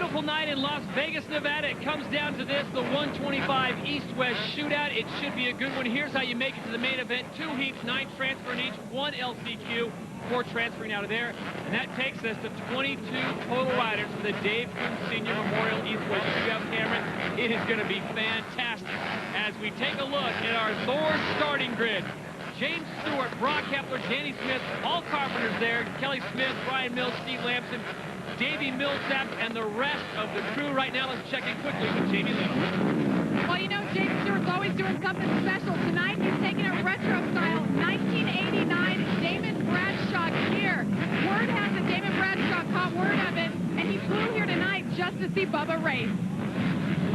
beautiful night in Las Vegas, Nevada. It comes down to this, the 125 East-West Shootout. It should be a good one. Here's how you make it to the main event. 2 heats, 9 transferring each, 1 LCQ, 4 transferring out of there. And that takes us to 22 total riders for the Dave Coombs Sr. Memorial East-West Shootout, Cameron. It is going to be fantastic as we take a look at our Thor starting grid. James Stewart, Brock Kepler, Danny Smith, all Carpenters there. Kelly Smith, Brian Mills, Steve Lamson, Davey Millsap, and the rest of the crew. Right now, let's check in quickly with Jamie Little. Well, you know, James Stewart's always doing something special. Tonight, he's taking it retro style, 1989 Damon Bradshaw gear. Word has it Damon Bradshaw caught word of it, and he flew here tonight just to see Bubba race.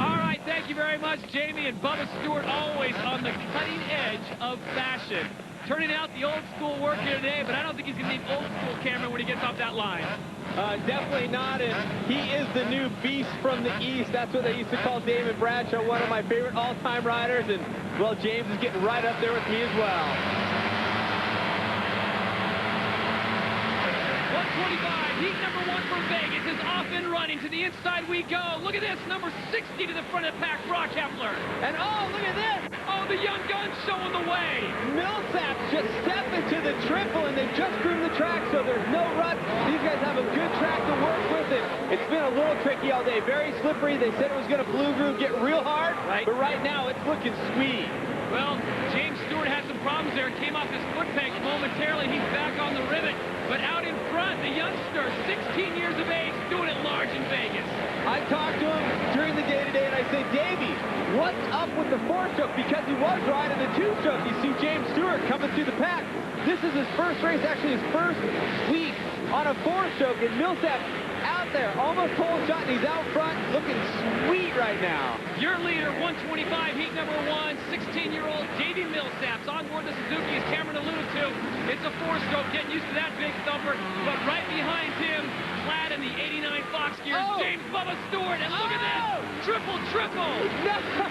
All right, thank you very much, Jamie. And Bubba Stewart always on the cutting edge of fashion. Turning out the old school work here today, but I don't think he's going to need old school, Cameron, when he gets off that line. Definitely not, and he is the new beast from the East. That's what they used to call Damon Bradshaw, one of my favorite all-time riders, and, well, James is getting right up there with me as well. 125, heat number 1 for Vegas is off and running. To the inside we go. Look at this, number 60 to the front of the pack, Brock Kepler. And oh, look at this. Oh, the young gun showing the way. Millsap just stepped into the triple, and they just groomed the track, so there's no rut. These guys have a good track to work with it. It's been a little tricky all day, very slippery. They said it was going to blue groove, get real hard, but right now it's looking sweet. Well, James Stewart had some problems there. Came off his foot peg momentarily. He's back on the rivet. But out in front, the youngster, 16 years of age, doing it large in Vegas. I talked to him during the day today, and I said, Davey, what's up with the 4-stroke? Because he was riding the 2-stroke. You see James Stewart coming through the pack. This is his first race, actually his first week on a 4-stroke, and Millsap out there, almost pole shot, and he's out front, looking sweet right now. Your leader, 125, heat number 1, 16-year-old Davey Millsap's on board the Suzuki, as Cameron alluded to. It's a 4-stroke, getting used to that big thumper, but right behind him, clad in the 89 Fox gears, James Bubba Stewart, and look at this, triple.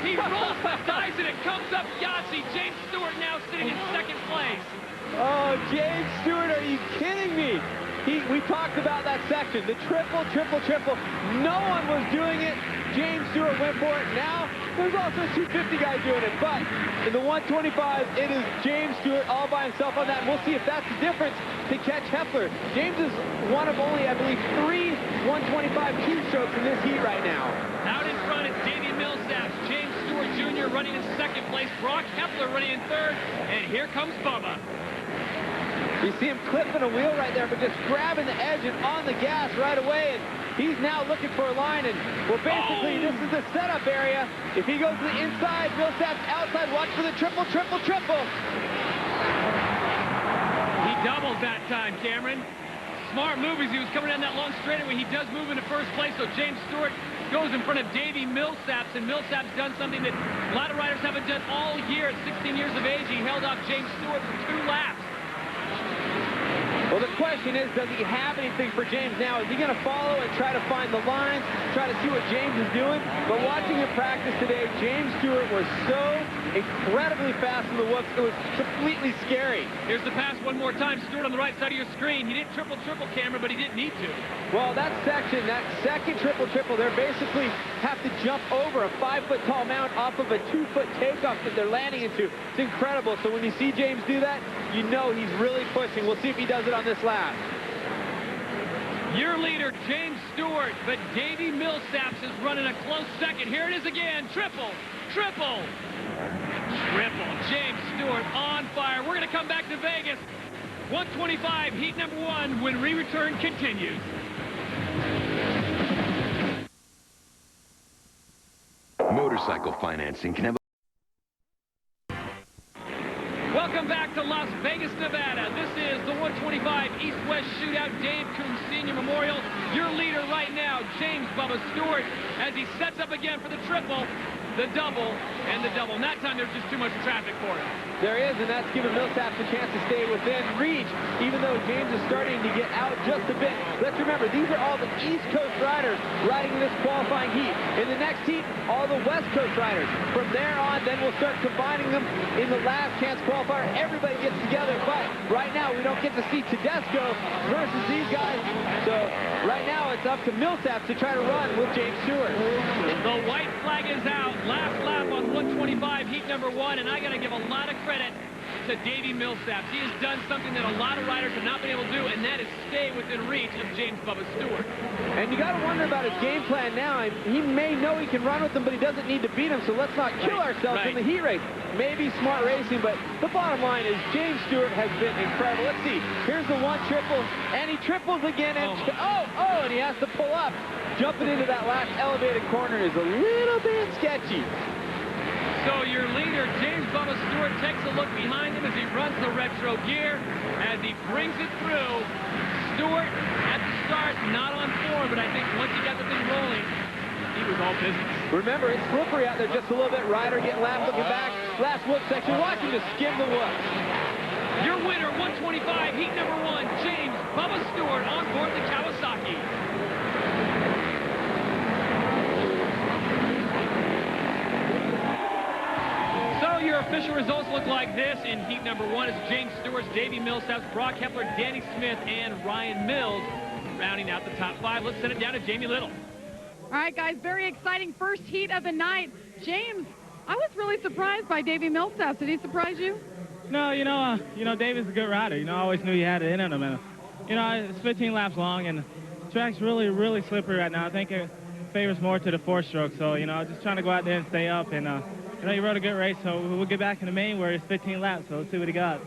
He rolls the dice, and it comes up Yahtzee. James Stewart now sitting in second place. Oh, James Stewart, are you kidding me? We talked about that section, the triple. No one was doing it. James Stewart went for it. Now, there's also a 250 guy doing it. But in the 125, it is James Stewart all by himself on that. And we'll see if that's the difference to catch Heffler. James is one of only, I believe, 3 125 two-strokes in this heat right now. Out in front, it's Davey Millsap. James Stewart Jr. running in second place. Brock Heffler running in third. And here comes Bubba. You see him clipping a wheel right there, but just grabbing the edge and on the gas right away. And he's now looking for a line. And, well, basically, this is the setup area. If he goes to the inside, Millsap's outside. Watch for the triple. He doubles that time, Cameron. Smart move as he was coming down that long straightaway. He does move into first place, so James Stewart goes in front of Davey Millsap's, and Millsap's done something that a lot of riders haven't done all year. At 16 years of age, he held off James Stewart for 2 laps. Well, the question is, does he have anything for James now? Is he going to follow and try to find the lines, try to see what James is doing? But watching him practice today, James Stewart was so incredibly fast in the whoops, it was completely scary. Here's the pass one more time. Stewart on the right side of your screen. He didn't triple camera, but he didn't need to. Well, that section, that second triple, they basically have to jump over a 5-foot-tall mound off of a 2-foot takeoff that they're landing into. It's incredible. So when you see James do that, you know he's really pushing. We'll see if he does it on this lap. Your leader, James Stewart, but Davey Millsaps is running a close second. Here it is again. Triple. James Stewart on fire. We're going to come back to Vegas. 125, heat number 1, when we return continues. Motorcycle financing can have Welcome back to Las Vegas, Nevada. This is the 125 East-West Shootout Dave Coombs Sr. Memorial. Your leader right now, James Bubba Stewart, as he sets up again for the triple. the double, and the double. And that time, there's just too much traffic for him. There is, and that's giving Millsaps a chance to stay within reach, even though James is starting to get out just a bit. Let's remember, these are all the East Coast riders riding this qualifying heat. In the next heat, all the West Coast riders. From there on, then we'll start combining them in the last chance qualifier. Everybody gets together, but right now we don't get to see Tedesco versus these guys. So right now it's up to Millsaps to try to run with James Stewart. The white flag is out. Last lap on 125, heat number 1, and I got to give a lot of credit to Davey Millsaps. He has done something that a lot of riders have not been able to do, and that is stay within reach of James Bubba Stewart. And you got to wonder about his game plan now. He may know he can run with them, but he doesn't need to beat him, so let's not kill ourselves in the heat race. Maybe smart racing, but the bottom line is James Stewart has been incredible. Let's see. Here's the one triple, and he triples again, and and he has to pull up. Jumping into that last elevated corner is a little bit sketchy. So your leader, James Bubba Stewart, takes a look behind him as he runs the retro gear, as he brings it through. Stewart, at the start, not on form, but I think once he got the thing rolling, he was all business. Remember, it's slippery out there just a little bit. Ryder getting lapped, looking back. Last whoop section. Watch him just skim the whoops. Your winner, 125, heat number 1, James Bubba Stewart on board the Kawasaki. Your official results look like this. In heat number 1 is James Stewart, Davey Millsaps, Brock Hepler, Danny Smith, and Ryan Mills rounding out the top 5. Let's send it down to Jamie Little. All right, guys, very exciting first heat of the night. James, I was really surprised by Davey Millsaps. Did he surprise you? No, Davey's a good rider. I always knew he had it in him. And, it's 15 laps long, and the track's really, really slippery right now. I think it favors more to the 4-stroke. So, just trying to go out there and stay up. And, he rode a good race, so we'll get back in the main where it's 15 laps, so let's see what he got.